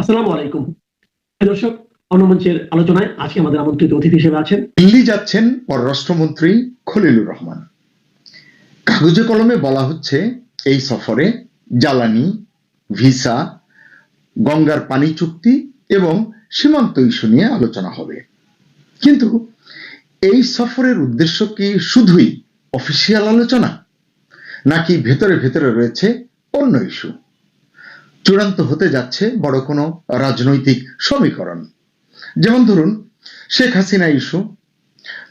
আসসালামু আলাইকুম দর্শক। অন্যমঞ্চের আলোচনায় আজকে আমাদের আমন্ত্রিত অতিথি হিসেবে আছেন দিল্লি যাচ্ছেন পররাষ্ট্রমন্ত্রী খলিলুর রহমান। কাগজে কলমে বলা হচ্ছে এই সফরে জ্বালানি, ভিসা, গঙ্গার পানি চুক্তি এবং সীমান্ত ইস্যু নিয়ে আলোচনা হবে। কিন্তু এই সফরের উদ্দেশ্য কি শুধুই অফিসিয়াল আলোচনা, নাকি ভেতরে ভেতরে রয়েছে অন্য ইস্যু? চূড়ান্ত হতে যাচ্ছে বড় কোনো রাজনৈতিক সমীকরণ, যেমন ধরুন শেখ হাসিনা ইস্যু,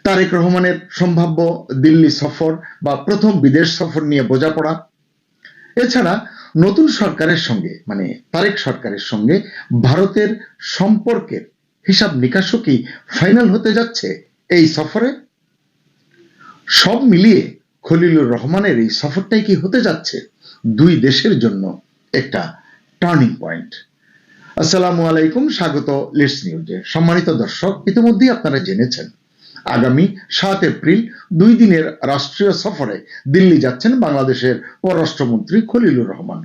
তারেক রহমানের সম্ভাব্য দিল্লি সফর বা প্রথম বিদেশ সফর নিয়ে বোঝাপড়া। এছাড়া নতুন সরকারের সঙ্গে মানে তারেক সরকারের সঙ্গে ভারতের সম্পর্কের হিসাব নিকাশও কি ফাইনাল হতে যাচ্ছে এই সফরে? সব মিলিয়ে খলিলুর রহমানের এই সফরটাই কি হতে যাচ্ছে দুই দেশের জন্য একটা টার্নিং পয়েন্ট? আসসালামু আলাইকুম, স্বাগত লিডস নিউজে। সম্মানিত দর্শক, ইতিমধ্যেই আপনারা জেনেছেন আগামী 7 এপ্রিল 2 দিনের রাষ্ট্রীয় সফরে দিল্লি যাচ্ছেন বাংলাদেশের পররাষ্ট্রমন্ত্রী খলিলুর রহমান।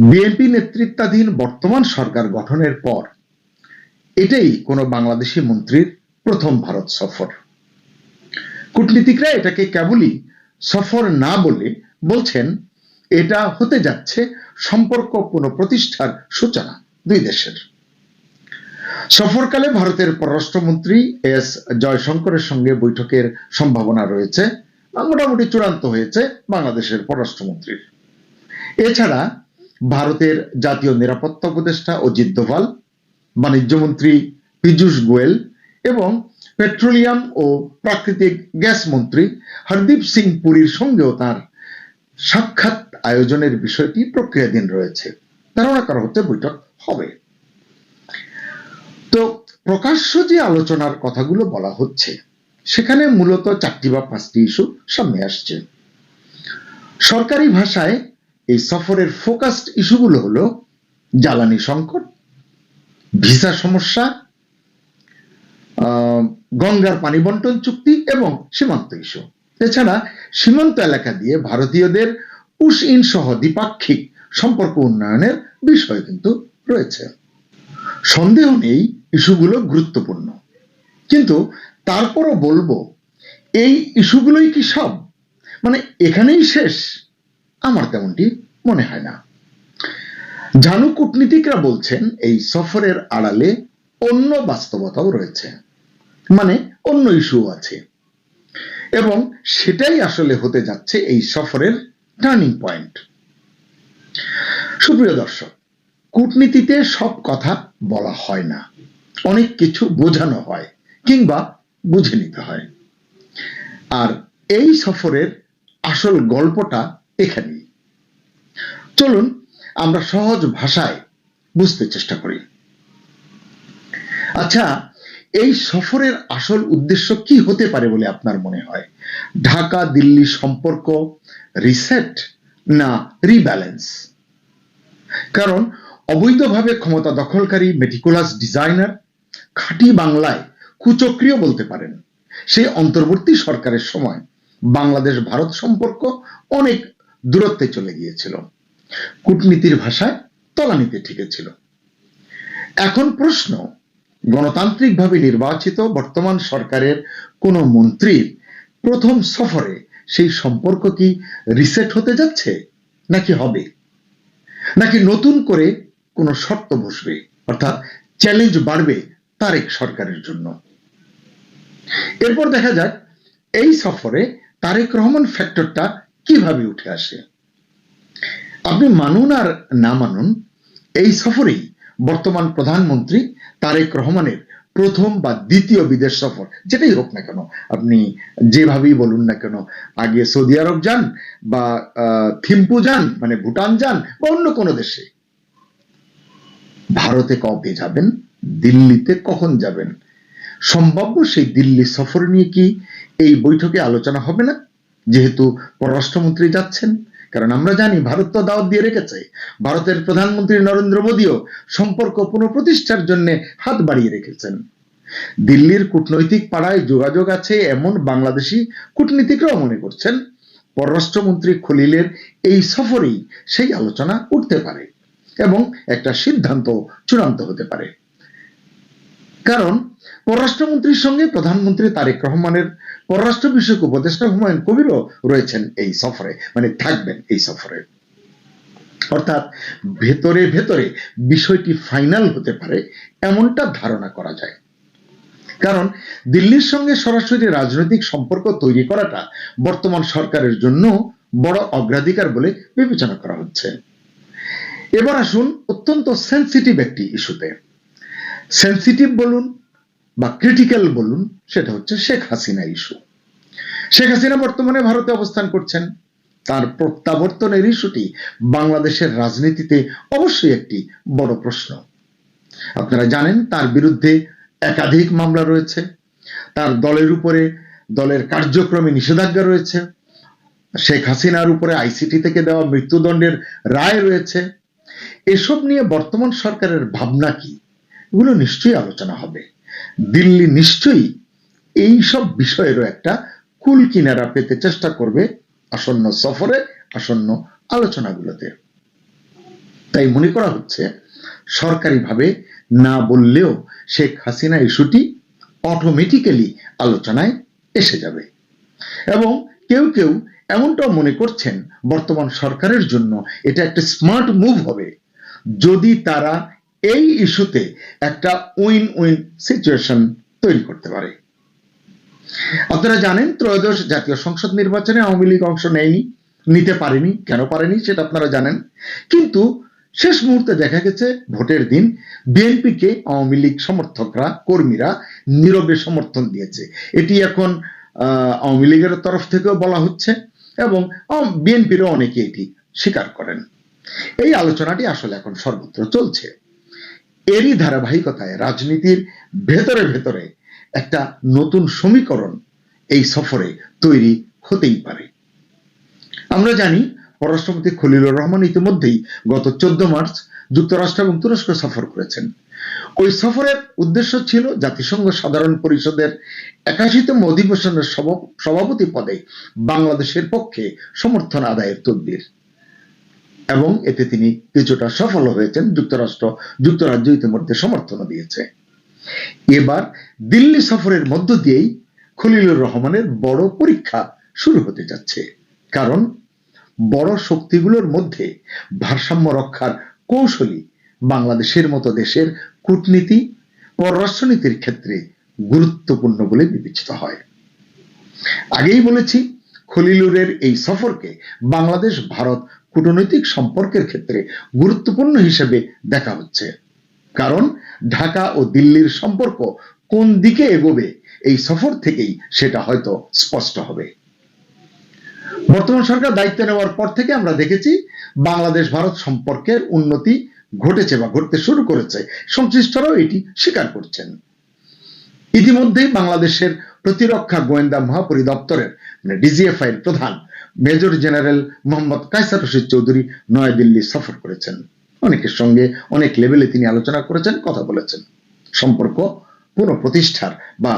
বিএনপি নেতৃত্বাধীন বর্তমান সরকার গঠনের পর এটাই কোনো বাংলাদেশি মন্ত্রীর প্রথম ভারত সফর। কূটনীতিকরা এটাকে কেবলই সফর না বলে বলছেন এটা হতে যাচ্ছে সম্পর্ক পুনঃপ্রতিষ্ঠার সূচনা দুই দেশের। সফরকালে ভারতের পররাষ্ট্রমন্ত্রী এস জয়শঙ্করের সঙ্গে বৈঠকের সম্ভাবনা রয়েছে, মোটামুটি চূড়ান্ত হয়েছে বাংলাদেশের পররাষ্ট্রমন্ত্রীর। এছাড়া ভারতের জাতীয় নিরাপত্তা উপদেষ্টা অজিত দোভাল, বাণিজ্যমন্ত্রী পীযূষ গোয়েল এবং পেট্রোলিয়াম ও প্রাকৃতিক গ্যাস মন্ত্রী হরদীপ সিং পুরীর সঙ্গেও তার সাক্ষাৎ আয়োজনের বিষয়টি প্রক্রিয়াধীন রয়েছে। ধারণা করা হচ্ছে বৈঠক হবে। তো প্রকাশ্য যে আলোচনার কথাগুলো বলা হচ্ছে সেখানে মূলত 4টি বা 5টি ইস্যু সামনে আসছে। সরকারি ভাষায় এই সফরের ফোকাসড ইস্যুগুলো হলো জ্বালানি সংকট, ভিসা সমস্যা, গঙ্গার পানি বন্টন চুক্তি এবং সীমান্ত ইস্যু। এছাড়া সীমান্ত এলাকা দিয়ে ভারতীয়দের পুশ ইন সহ দ্বিপাক্ষিক সম্পর্ক উন্নয়নের বিষয় কিন্তু রয়েছে। সন্দেহ নেই ইস্যুগুলো গুরুত্বপূর্ণ, কিন্তু তারপরও বলবো এই ইস্যুগুলোই কি সব, মানে এখানেই শেষ? আমার তেমনটি মনে হয় না। জানু কূটনীতিকরা বলছেন এই সফরের আড়ালে অন্য বাস্তবতাও রয়েছে, মানে অন্য ইস্যু আছে, এবং সেটাই আসলে হতে যাচ্ছে এই সফরের টার্নিং পয়েন্ট। সুপ্রিয় দর্শক, কূটনীতিতে সব কথা বলা হয় না, অনেক কিছু বোঝানো হয় কিংবা বুঝে নিতে হয়। আর এই সফরের আসল গল্পটা এখানেই। চলুন আমরা সহজ ভাষায় বুঝতে চেষ্টা করি। আচ্ছা, এই সফরের আসল উদ্দেশ্য কি হতে পারে বলে আপনার মনে হয়? ঢাকা দিল্লি সম্পর্ক রিসেট না রিব্যালেন্স? কারণ অবৈধভাবে ক্ষমতা দখলকারী মেটিকুলাস ডিজাইনার, খাঁটি বাংলায় কুচক্রীয় বলতে পারেন, সেই অন্তর্বর্তী সরকারের সময় বাংলাদেশ ভারত সম্পর্ক অনেক দূরত্বে চলে গিয়েছিল, কূটনীতির ভাষায় তলানিতে ঠেকেছিল। এখন প্রশ্ন, গণতান্ত্রিকভাবে নির্বাচিত বর্তমান সরকারের কোন মন্ত্রীর প্রথম সফরে সেই সম্পর্ক কি রিসেট হতে যাচ্ছে, নাকি হবে, নাকি নতুন করে কোনো শর্ত বসবে, অর্থাৎ চ্যালেঞ্জ বাড়বে তারেক সরকারের জন্য? এরপর দেখা যাক এই সফরে তারেক রহমান ফ্যাক্টরটা কিভাবে উঠে আসে। আপনি মানুন আর না মানুন, এই সফরেই বর্তমান প্রধানমন্ত্রী তারেক রহমানের প্রথম বা দ্বিতীয় বিদেশ সফর, যেটাই হোক না কেন, আপনি যেভাবেই বলুন না কেন, আগে সৌদি আরব যান বা থিম্পু যান মানে ভুটান যান বা অন্য কোনো দেশে, ভারতে কবে যাবেন, দিল্লিতে কখন যাবেন, সম্ভাব্য সেই দিল্লি সফর নিয়ে কি এই বৈঠকে আলোচনা হবে না, যেহেতু পররাষ্ট্রমন্ত্রী যাচ্ছেন? কারণ আমরা জানি ভারত তো দাওয়াত দিয়ে রেখেছে, ভারতের প্রধানমন্ত্রী নরেন্দ্র মোদীও সম্পর্ক পুনঃপ্রতিষ্ঠার জন্য হাত বাড়িয়ে রেখেছেন। দিল্লির কূটনৈতিক পাড়ায় যোগাযোগ আছে এমন বাংলাদেশি কূটনীতিকরাও মনে করছেন পররাষ্ট্রমন্ত্রী খলিলের এই সফরেই সেই আলোচনা উঠতে পারে। এবং একটা সিদ্ধান্ত চূড়ান্ত হতে পারে। কারণ পররাষ্ট্রমন্ত্রীর সঙ্গে প্রধানমন্ত্রী তারেক রহমানের পররাষ্ট্র বিষয়ক উপদেষ্টা হুমায়ুন কবিরও রয়েছেন এই সফরে, মানে থাকবেন এই সফরে। অর্থাৎ ভেতরে ভেতরে বিষয়টি ফাইনাল হতে পারে এমনটা ধারণা করা যায়। কারণ দিল্লির সঙ্গে সরাসরি রাজনৈতিক সম্পর্ক তৈরি করাটা বর্তমান সরকারের জন্য বড় অগ্রাধিকার বলে বিবেচনা করা হচ্ছে। এবার আসুন অত্যন্ত সেন্সিটিভ একটি ইস্যুতে। সেন্সিটিভ বলুন বা ক্রিটিক্যাল বলুন, সেটা হচ্ছে শেখ হাসিনা ইস্যু। শেখ হাসিনা বর্তমানে ভারতে অবস্থান করছেন। তার প্রত্যাবর্তনের ইস্যুটি বাংলাদেশের রাজনীতিতে অবশ্যই একটি বড় প্রশ্ন। আপনারা জানেন তার বিরুদ্ধে একাধিক মামলা রয়েছে, তার দলের উপরে দলের কার্যক্রমে নিষেধাজ্ঞা রয়েছে, শেখ হাসিনার উপরে আইসিটি থেকে দেওয়া মৃত্যুদণ্ডের রায় রয়েছে। এসব নিয়ে বর্তমান সরকারের ভাবনা কি, এগুলো নিশ্চয়ই আলোচনা হবে। দিল্লি নিশ্চয়ই এই সব বিষয়েরও একটা কুল কিনারা পেতে চেষ্টা করবে আসন্ন সফরে, আসন্ন আলোচনাগুলোতে। তাই মনে করা হচ্ছে সরকারিভাবে না বললেও শেখ হাসিনা ইস্যুটি অটোমেটিক্যালি আলোচনায় এসে যাবে। এবং কেউ কেউ এমনটাও মনে করছেন বর্তমান সরকারের জন্য এটা একটা স্মার্ট মুভ হবে যদি তারা এই ইস্যুতে একটা উইন উইন সিচুয়েশন তৈরি করতে পারে। আপনারা জানেন ত্রয়োদশ জাতীয় সংসদ নির্বাচনে আওয়ামী লীগ অংশ নিতে পারেনি। কেন পারেনি সেটা আপনারা জানেন। কিন্তু শেষ মুহূর্তে দেখা গেছে ভোটের দিন বিএনপিকে আওয়ামী লীগ সমর্থকরা, কর্মীরা নীরবে সমর্থন দিয়েছে। এটি এখন আওয়ামী লীগের তরফ থেকেও বলা হচ্ছে এবং বিএনপিরও অনেকে এটি স্বীকার করেন। এই আলোচনাটি আসলে এখন সর্বত্র চলছে। এরই ধারাবাহিকতায় রাজনীতির ভেতরে ভেতরে একটা নতুন সমীকরণ এই সফরে তৈরি হতেই পারে। আমরা জানি পররাষ্ট্রমন্ত্রী খলিলুর রহমান ইতিমধ্যেই গত 14 মার্চ যুক্তরাষ্ট্র এবং তুরস্ক সফর করেছেন। ওই সফরের উদ্দেশ্য ছিল জাতিসংঘ সাধারণ পরিষদের 81তম অধিবেশনের সভাপতি পদে বাংলাদেশের পক্ষে সমর্থন আদায়ের তদবির, এবং এতে তিনি কিছুটা সফল হয়েছেন। যুক্তরাজ্য ইতিমধ্যে সমর্থনও দিয়েছে। এবার দিল্লি সফরের মধ্য দিয়েই খলিলুর রহমানের বড় পরীক্ষা শুরু হতে যাচ্ছে। কারণ বড় শক্তিগুলোর মধ্যে ভারসাম্য রক্ষার কৌশলী বাংলাদেশের মতো দেশের কূটনীতি, পররাষ্ট্রনীতির ক্ষেত্রে গুরুত্বপূর্ণ বলে বিবেচিত হয়। আগেই বলেছি খলিলুরের এই সফরকে বাংলাদেশ ভারত কূটনৈতিক সম্পর্কের ক্ষেত্রে গুরুত্বপূর্ণ হিসেবে দেখা হচ্ছে। কারণ ঢাকা ও দিল্লির সম্পর্ক কোন দিকে এগোবে এই সফর থেকেই সেটা হয়তো স্পষ্ট হবে। বর্তমান সরকার দায়িত্ব নেওয়ার পর থেকে আমরা দেখেছি বাংলাদেশ ভারত সম্পর্কের উন্নতি ঘটেছে বা ঘটতে শুরু করেছে। সংশ্লিষ্টরাও এটি স্বীকার করছেন। ইতিমধ্যেই বাংলাদেশের প্রতিরক্ষা গোয়েন্দা মহাপরিদপ্তরের ডিজিএফআই এর প্রধান মেজর জেনারেল মোহাম্মদ কায়সার রশিদ চৌধুরী নয়াদিল্লি সফর করেছেন। অনেকের সঙ্গে অনেক লেভেলে তিনি আলোচনা করেছেন, কথা বলেছেন। সম্পর্ক পুনঃপ্রতিষ্ঠার বা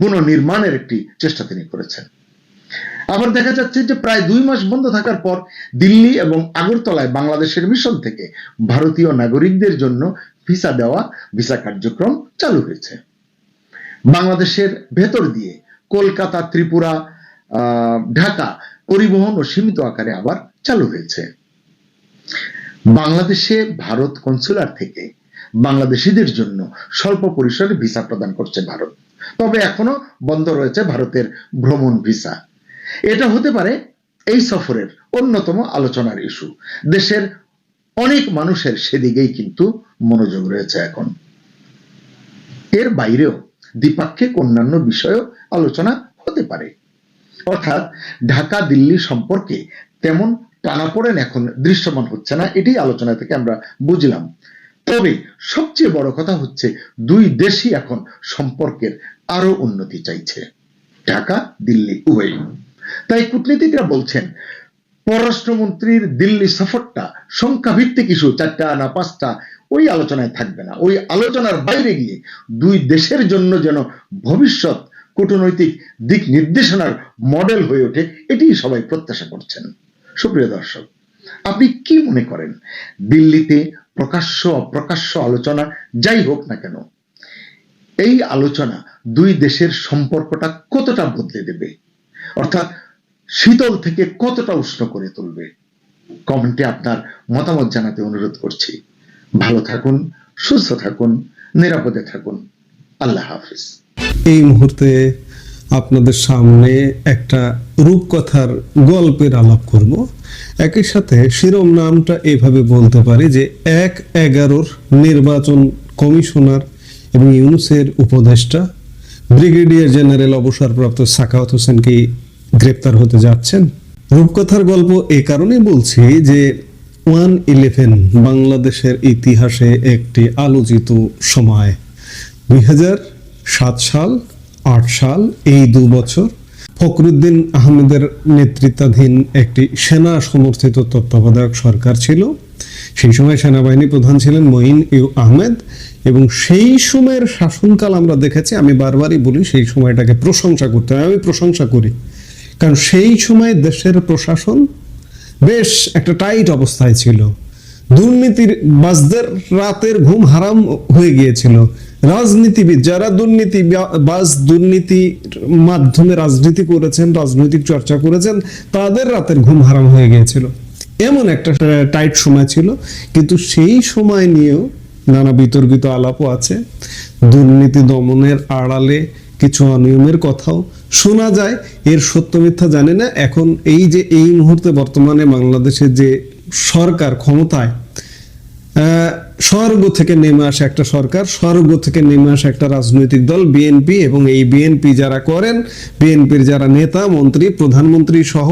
পুনর্নির্মাণের একটি চেষ্টা তিনি করেছেন। আবার দেখা যাচ্ছে যে প্রায় 2 মাস বন্ধ থাকার পর দিল্লি এবং আগরতলায় বাংলাদেশের মিশন থেকে ভারতীয় নাগরিকদের জন্য ভিসা কার্যক্রম চালু হয়েছে। বাংলাদেশের ভেতর দিয়ে কলকাতা, ত্রিপুরা, ঢাকা পরিবহন ও সীমিত আকারে আবার চালু হয়েছে। বাংলাদেশে ভারত কনসুলার থেকে বাংলাদেশিদের জন্য স্বল্প পরিসরে ভিসা প্রদান করছে ভারত। তবে এখনো বন্ধ রয়েছে ভারতের ভ্রমণ ভিসা। এটা হতে পারে এই সফরের অন্যতম আলোচনার ইস্যু। দেশের অনেক মানুষের সেদিকেই কিন্তু মনোযোগ রয়েছে এখন। এর বাইরেও দ্বিপাক্ষিক অন্যান্য বিষয়েও আলোচনা হতে পারে। অর্থাৎ ঢাকা দিল্লি সম্পর্কে তেমন টানাপোড়েন এখন দৃশ্যমান হচ্ছে না, এটাই আলোচনা থেকে আমরা বুঝলাম। তবে সবচেয়ে বড় কথা হচ্ছে দুই দেশই এখন সম্পর্কের আরো উন্নতি চাইছে, ঢাকা দিল্লি উভয়ই। তাই কূটনীতিকরা বলছেন পররাষ্ট্রমন্ত্রীর দিল্লি সফরটা সংখ্যাভিত্তিক ইস্যু, 4টা না 5টা, ওই আলোচনায় থাকবে না। ওই আলোচনার বাইরে গিয়ে দুই দেশের জন্য যেন ভবিষ্যৎ কূটনৈতিক দিক নির্দেশনার মডেল হয়ে ওঠে, এটি সবাই প্রত্যাশা করছেন। সুপ্রিয় দর্শক, আপনি কি মনে করেন দিল্লিতে প্রকাশ্য অপ্রকাশ্য আলোচনা যাই হোক না কেন, এই আলোচনা দুই দেশের সম্পর্কটা কতটা বদলে দেবে, অর্থাৎ শীতল থেকে কতটা উষ্ণ করে তুলবে? কমেন্টে আপনার মতামত জানাতে অনুরোধ করছি। ভালো থাকুন, সুস্থ থাকুন, নিরাপদে থাকুন। আল্লাহ হাফিজ। এই মুহূর্তে আপনাদের সামনে একটা রূপকথার গল্পের আলাপ করব। একই সাথে শিরোনামটা এভাবে বলতে পারি যে 1/11 নির্বাচন কমিশনার এবং ইউনূসের উপদেষ্টা ব্রিগেডিয়ার জেনারেল অবসরপ্রাপ্ত সাখাওয়াত হোসেনকে গ্রেপ্তার হতে যাচ্ছেন। রূপকথার গল্প এ কারণেই বলছি যে 1/11 বাংলাদেশের ইতিহাসে একটি আলোচিত সময়। 2007 সাল, 8 সাল, এই 2 বছর ফখরুদ্দিন আহমেদের নেতৃত্বাধীন একটি সেনা সমর্থিত তত্ত্বাবধায়ক সরকার ছিল। সেই সময় সেনাবাহিনী প্রধান ছিলেন মঈন আহমেদ, এবং সেই সময়ের শাসনকাল আমরা দেখেছি। আমি বারবারই বলি সেই সময়টাকে প্রশংসা করতে হয়, আমি প্রশংসা করি, কারণ সেই সময় দেশের প্রশাসন বেশ একটা টাইট অবস্থায় ছিল। দুর্নীতির বাজদের রাতের ঘুম হারাম হয়ে গিয়েছিল। রাজনীতিবিদ যারা দুর্নীতির মাধ্যমে রাজনীতি করেছেন, রাজনৈতিক চর্চা করেছেন, তাদের রাতের ঘুম হারাম হয়ে গিয়েছিল। এমন একটা টাইট সময় ছিল। কিন্তু সেই সময় নিয়েও নানা বিতর্কিত আলাপও আছে। দুর্নীতি দমনের আড়ালে কিছু অনিয়মের কথাও শোনা যায়। এর সত্য মিথ্যা জানি না। এখন এই মুহূর্তে বর্তমানে বাংলাদেশের যে সরকার ক্ষমতায়, স্বর্গ থেকে নেমে আসে একটা সরকার, স্বর্গ থেকে নেমে আসে একটা রাজনৈতিক দল বিএনপি, এবং এই বিএনপি যারা করেন, বিএনপির যারা নেতা মন্ত্রী, প্রধানমন্ত্রী সহ,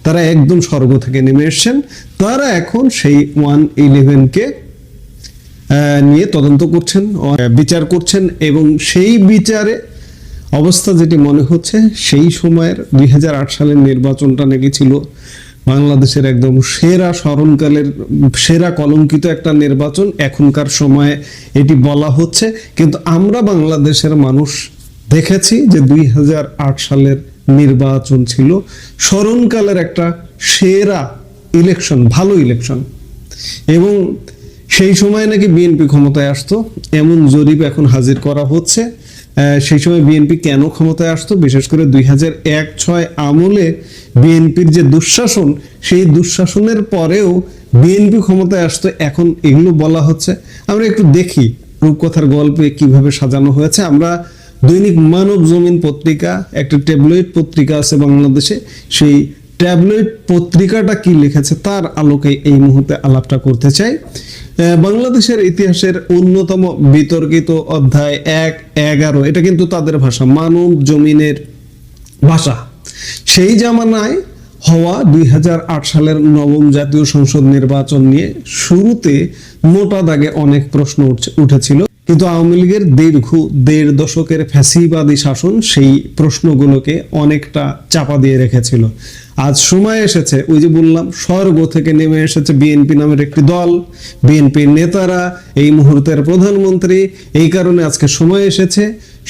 তারা একদম স্বর্গ থেকে নেমে এসছেন। তারা এখন সেই 1/11-কে নিয়ে তদন্ত করছেন, বিচার করছেন, এবং সেই বিচারে অবস্থা যেটি মনে হচ্ছে, সেই সময়ের 2008 সালের নির্বাচনটা নাকি ছিল বাংলাদেশের একদম সেরা স্মরণকালের সেরা কলঙ্কিত একটা নির্বাচন। এখনকার সময়ে এটি বলা হচ্ছে, কিন্তু আমরা বাংলাদেশের মানুষ দেখেছি যে 2008 সালের নির্বাচন ছিল স্মরণকালের একটা সেরা ইলেকশন, ভালো ইলেকশন। এবং সেই সময় নাকি বিএনপি ক্ষমতায় আসতো, এমন জরিপ এখন হাজির করা হচ্ছে। সেই সময় বিএনপি কেন ক্ষমতায় আসতো, বিশেষ করে 2001-06 আমলে বিএনপির যে দুঃশাসন, সেই দুঃশাসনের পরেও বিএনপি ক্ষমতায় আসতো। এখন এগুলো বলা হচ্ছে। আমরা একটু দেখি রূপকথার গল্পে কিভাবে সাজানো হয়েছে। আমরা দৈনিক মানব জমিন পত্রিকা, একটা ট্যাবলয়েড পত্রিকা আছে বাংলাদেশে, সেই ট্যাবলয়েড পত্রিকাটা কি লিখেছে তার আলোকে এই মুহূর্তে আলাপটা করতে চাই। বাংলাদেশের ইতিহাসের অন্যতম বিতর্কিত অধ্যায় 1/11, এটা কিন্তু তাদের ভাষা, মানব জমিনের ভাষা। সেই জামানায় হওয়া 2008 সালের নবম জাতীয় সংসদ নির্বাচন নিয়ে শুরুতে মোটা দাগে অনেক প্রশ্ন উঠেছিল, কিন্তু আওয়ামী লীগের দেড় দশকের ফ্যাসিবাদী শাসন সেই প্রশ্নগুলোকে অনেকটা চাপা দিয়ে রেখেছিল। আজ সময় এসেছে, ওই যে বললাম, স্বর্গ থেকে নেমে এসেছে বিএনপি নামের একটি দল, বিএনপির নেতারা, এই মুহূর্তের প্রধানমন্ত্রী। এই কারণে আজকে সময় এসেছে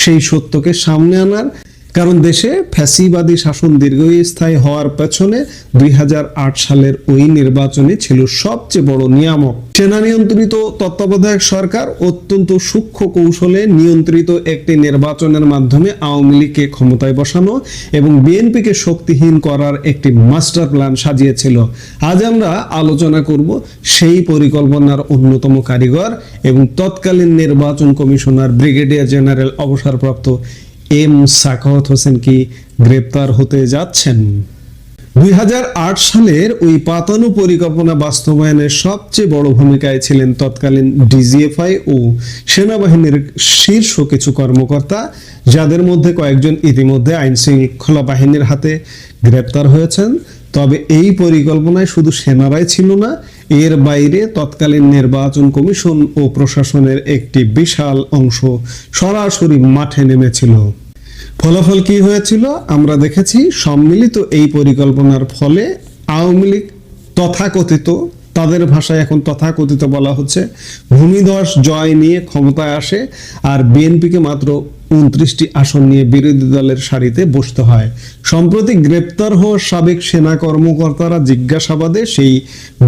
সেই সত্যকে সামনে আনার। কারণ দেশে ফ্যাসিবাদী শাসন দীর্ঘস্থায়ী হওয়ার পেছনে 2008 সালের ওই নির্বাচনে ছিল সবচেয়ে বড় নিয়ামক। সেনা নিয়ন্ত্রিত তত্ত্বাবধায়ক সরকার অত্যন্ত সূক্ষ্ম কৌশলে নিয়ন্ত্রিত একটি নির্বাচনের মাধ্যমে আওয়ামী লীগকে ক্ষমতায় বসানো এবং বিএনপিকে শক্তিহীন করার একটি মাস্টার প্ল্যান সাজিয়েছিল। আজ আমরা আলোচনা করব সেই পরিকল্পনার অন্যতম কারিগর এবং তৎকালীন নির্বাচন কমিশনার ব্রিগেডিয়ার জেনারেল অবসরপ্রাপ্ত সাখাওয়াত হোসেন কি গ্রেপ্তার হতে যাচ্ছেন। 2008 সালের ওই পাতানো পরিকল্পনা বাস্তবায়নের সবচেয়ে বড় ভূমিকায় ছিলেন তৎকালীন ডিজিএফআই ও সেনাবাহিনীর শীর্ষ কিছু কর্মকর্তা, যাদের মধ্যে কয়েকজন ইতিমধ্যে আইন শৃঙ্খলা বাহিনীর হাতে গ্রেপ্তার হয়েছেন। তবে এই পরিকল্পনায় শুধু সেনারাই ছিল না, এর বাইরে তৎকালীন নির্বাচন কমিশন ও প্রশাসনের একটি বিশাল অংশ সরাসরি মাঠে নেমেছিল। ফলাফল কি হয়েছিল আমরা দেখেছি। সম্মিলিত এই পরিকল্পনার ফলে আওয়ামী লীগ তথাকথিত তাদের ভাষায় এখন তথাকথিত বলা হচ্ছে ভূমিধস জয় নিয়ে ক্ষমতায় আসে, আর বিএনপিকে মাত্র 29টি আসন নিয়ে বিরোধী দলের সারিতে বসতে হয়। সম্প্রতি গ্রেপ্তার হওয়া সাবেক সেনা কর্মকর্তারা জিজ্ঞাসাবাদে সেই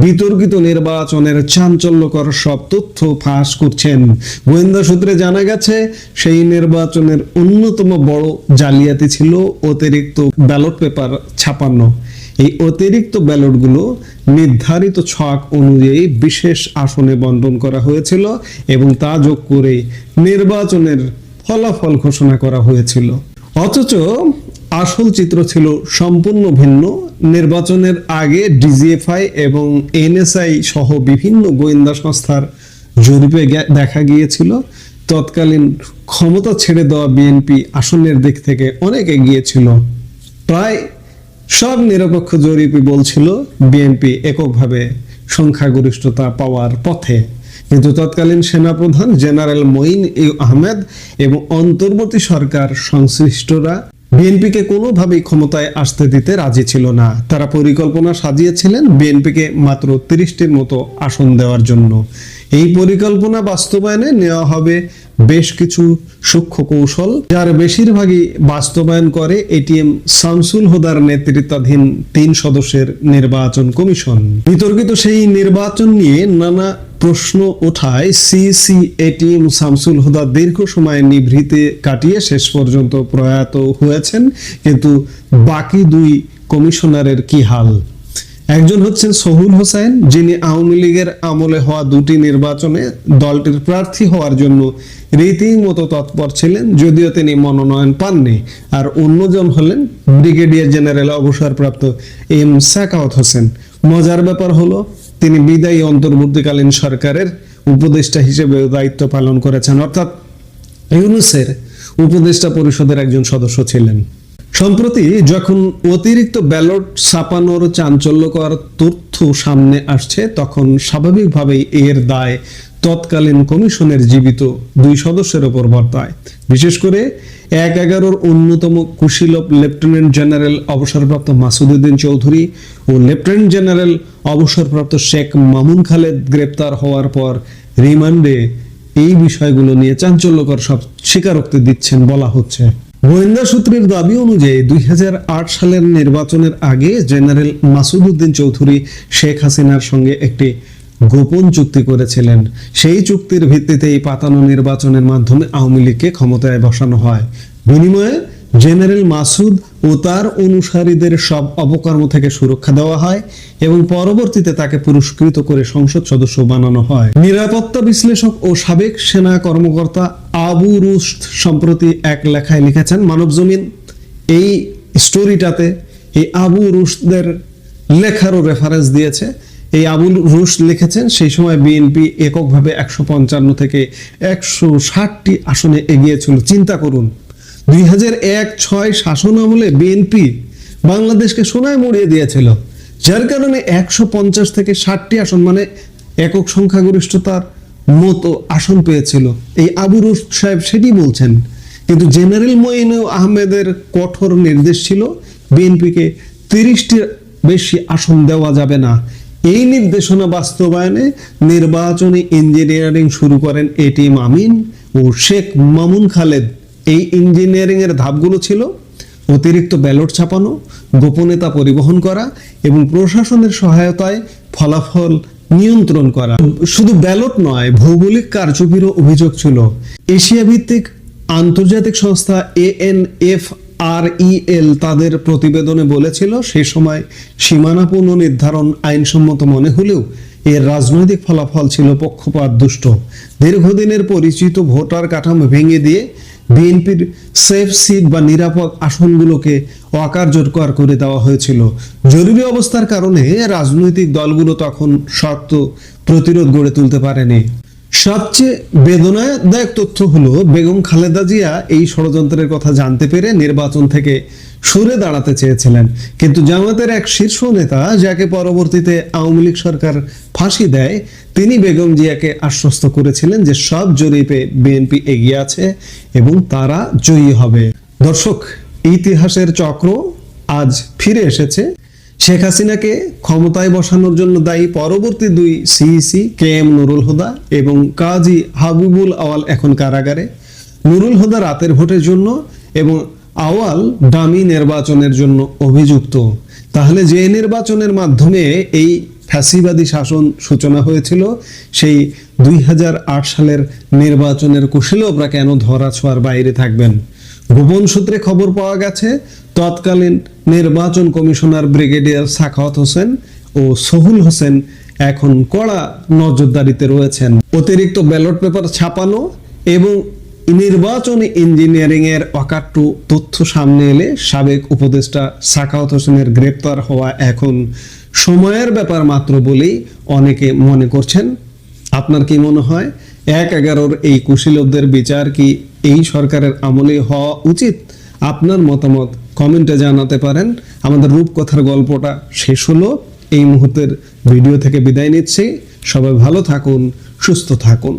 বিতর্কিত নির্বাচনের চাঞ্চল্যকর সব তথ্য ফাঁস করছেন। গোয়েন্দা সূত্রে জানা গেছে সেই নির্বাচনের অন্যতম বড় জালিয়াতি ছিল অতিরিক্ত ব্যালট পেপার ছাপানো। এই অতিরিক্ত ব্যালটগুলো নির্ধারিত ছক অনুযায়ী বিশেষ আসনে বণ্টন করা হয়েছিল এবং তা যোগ করে নির্বাচনের ফলাফল ঘোষণা করা হয়েছিল। অথচ আসল চিত্র ছিল সম্পূর্ণ ভিন্ন। নির্বাচনের আগে ডিজিএফআই এবং এনএসআই সহ বিভিন্ন গোয়েন্দা সংস্থার জরিপে দেখা গিয়েছিল তৎকালীন ক্ষমতা ছেড়ে দেওয়া বিএনপি আসনের দিক থেকে অনেক এগিয়ে ছিল। প্রায় সব নিরপেক্ষ জরিপই বলছিল বিএনপি এককভাবে সংখ্যাগরিষ্ঠতা পাওয়ার পথে, কিন্তু তৎকালীন সেনাপ্রধান জেনারেল মঈন আহমেদ এবং অন্তর্বর্তী সরকার সংশ্লিষ্টরা বিএনপিকে কোনোভাবেই ক্ষমতায় আসতে দিতে রাজি ছিল না। তারা পরিকল্পনা সাজিয়েছিলেন বিএনপিকে মাত্র 30টির মতো আসন দেওয়ার জন্য। এই পরিকল্পনা বাস্তবায়নে নেওয়া হবে বেশ কিছু সূক্ষ্ম কৌশল, যার বেশিরভাগই বাস্তবায়ন করে এটিএম শামসুল হুদার নেতৃত্বাধীন 3 সদস্যের নির্বাচন কমিশন। বিতর্কিত সেই নির্বাচন নিয়ে নানা প্রশ্ন ওঠায় সিসি এটিএম শামসুল হুদা দীর্ঘ সময় নিভৃতে কাটিয়ে শেষ পর্যন্ত প্রয়াত হয়েছেন। কিন্তু বাকি 2 কমিশনারের কি হাল? একজন হচ্ছেন সোহুল হোসেন, যিনি আওয়ামী লীগের আমলে হওয়া 2টি নির্বাচনে দলটির প্রার্থী হওয়ার জন্য রীতিমতো তৎপর ছিলেন, যদিও তিনি মনোনয়ন পাননি। আর অন্যজন হলেন ব্রিগেডিয়ার জেনারেল অবসরপ্রাপ্ত এম সাখাওয়াত হোসেন। মজার ব্যাপার হলো তিনি বিদায়ী অন্তর্বর্তীকালীন সরকারের উপদেষ্টা হিসেবে দায়িত্ব পালন করেছেন, অর্থাৎ ইউনূসের উপদেষ্টা পরিষদের একজন সদস্য ছিলেন। সম্প্রতি যখন অতিরিক্ত ব্যালট ছাপানোর চাঞ্চল্যকর তথ্য সামনে আসছে, তখন স্বাভাবিকভাবেই এর দায় তৎকালীন কমিশনের জীবিত 2 সদস্যের উপর বর্তায়। বিশেষ করে 1/11 অন্যতম কুশীলব লেফটেন্যান্ট জেনারেল অবসরপ্রাপ্ত মাসুদ উদ্দিন চৌধুরী ও লেফটেন্যান্ট জেনারেল অবসরপ্রাপ্ত শেখ মামুন খালেদ গ্রেপ্তার হওয়ার পর রিমান্ডে এই বিষয়গুলো নিয়ে চাঞ্চল্যকর সব স্বীকারোক্তি দিচ্ছেন বলা হচ্ছে। গোয়েন্দা সূত্রের দাবি অনুযায়ী 2008 সালের নির্বাচনের আগে জেনারেল মাসুদ উদ্দিন চৌধুরী শেখ হাসিনার সঙ্গে একটি গোপন চুক্তি করেছিলেন। সেই চুক্তির ভিত্তিতেই পাতানো নির্বাচনের মাধ্যমে আওয়ামী লীগকে ক্ষমতায় বসানো হয়। বিনিময়ে জেনারেল মাসুদ ও তার অনুসারীদের সব অপকর্ম থেকে সুরক্ষা দেওয়া হয় এবং পরবর্তীতে তাকে পুরস্কৃত করে সংসদ সদস্য বানানো হয়। নিরাপত্তা বিশ্লেষক ও সাবেক সেনা কর্মকর্তা আবু রুশদ সম্প্রতি এক লেখায় লিখেছেন, মানবজমিন এই স্টোরিটাতে এই আবু রুশদের লেখারও রেফারেন্স দিয়েছে। এই আবুল রুশদ লিখেছেন, সেই সময় বিএনপি এককভাবে 155 থেকে 160টি আসনে এগিয়েছিল। চিন্তা করুন, 2001-06 শাসন আমলে বিএনপি বাংলাদেশকে সোনায় মুড়িয়ে দিয়েছিল, যার কারণে 150 থেকে 60টি আসন মানে একক সংখ্যাগরিষ্ঠতার মতো আসন পেয়েছিল। এই আবু রুশদ সাহেব সেটি বলছেন। কিন্তু জেনারেল মঈন আহমেদের কঠোর নির্দেশ ছিল বিএনপিকে 30টির বেশি আসন দেওয়া যাবে না। এই নির্দেশনা বাস্তবায়নে নির্বাচনী ইঞ্জিনিয়ারিং শুরু করেন এটিএম আমিন ও শেখ মামুন খালেদ। এই ইঞ্জিনিয়ারিং এর ধাপগুলো ছিল অতিরিক্ত ব্যালট ছাপানো, গোপনীয়তা পরিবহন করা এবং প্রশাসনের সহায়তায় ফলাফল নিয়ন্ত্রণ করা। শুধু ব্যালট নয়, ভৌগোলিক কারচুপিরও অভিযোগ ছিল। এশিয়া ভিত্তিক আন্তর্জাতিক সংস্থা ANFREL তাদের প্রতিবেদনে বলেছিল, সেই সময় সীমানা পুনর্নির্ধারণ আইনসম্মত মনে হলেও এর রাজনৈতিক ফলাফল ছিল পক্ষপাত দুষ্ট। দীর্ঘদিনের পরিচিত ভোটার কাঠামো ভেঙে দিয়ে বিএনপির সেফ সিট বা নিরাপদ আসনগুলোকে অকার্যকর করে দেওয়া হয়েছিল। জরুরি অবস্থার কারণে রাজনৈতিক দলগুলো তখন শক্ত প্রতিরোধ গড়ে তুলতে পারেনি। সবচেয়ে বেদনাদায়ক তথ্য হলো বেগম খালেদা জিয়া এই ষড়যন্ত্রের কথা জানতে পেরে নির্বাচন থেকে সরে দাঁড়াতে চেয়েছিলেন, কিন্তু জামাতের এক শীর্ষ নেতা, যাকে পরবর্তীতে আওয়ামী লীগ সরকার ফাঁসি দেয়, তিনি বেগম জিয়াকে আশ্বস্ত করেছিলেন যে সব জরিপে বিএনপি এগিয়ে আছে এবং তারা জয়ী হবে। দর্শক, ইতিহাসের চক্র আজ ফিরে এসেছে। শেখ হাসিনাকে ক্ষমতায় বসানোর জন্য দায়ী পরবর্তী দুই CEC K M Nurul Huda এবং কাজী হাবিবুল আওয়াল এখন কারাগারে। নুরুল হুদা রাতের ভোটের জন্য এবং আওয়াল ডামি নির্বাচনের জন্য অভিযুক্ত। তাহলে যে নির্বাচনের মাধ্যমে এই ফ্যাসিবাদী শাসন সূচনা হয়েছিল, সেই 2008 সালের নির্বাচনের কুশীলবরা কেন ধরাছোঁয়ার বাইরে থাকবেন? গোপন সূত্রে খবর পাওয়া গেছে তৎকালীন নির্বাচন কমিশনার ব্রিগেডিয়ার সাখাওয়াত হোসেন ও সোহুল হোসেন এখন কড়া নজরদারিতে রয়েছেন। অতিরিক্ত ব্যালট পেপার ছাপানো এবং নির্বাচনী ইঞ্জিনিয়ারিং এর অকাট্য তথ্য সামনে এলে সাবেক উপদেষ্টা সাখাওয়াত হোসেনের গ্রেপ্তার হওয়া এখন সময়ের ব্যাপার মাত্র বলেই অনেকে মনে করছেন। আপনার কি মনে হয় 1/11 এই কুশীলবদের বিচার কি এই সরকারের আমলে হওয়া উচিত? আপনার মতামত কমেন্টে জানাতে পারেন। আমাদের রূপকথার গল্পটা শেষ হলো। এই মুহূর্তের ভিডিও থেকে বিদায় নিচ্ছি। সবাই ভালো থাকুন, সুস্থ থাকুন।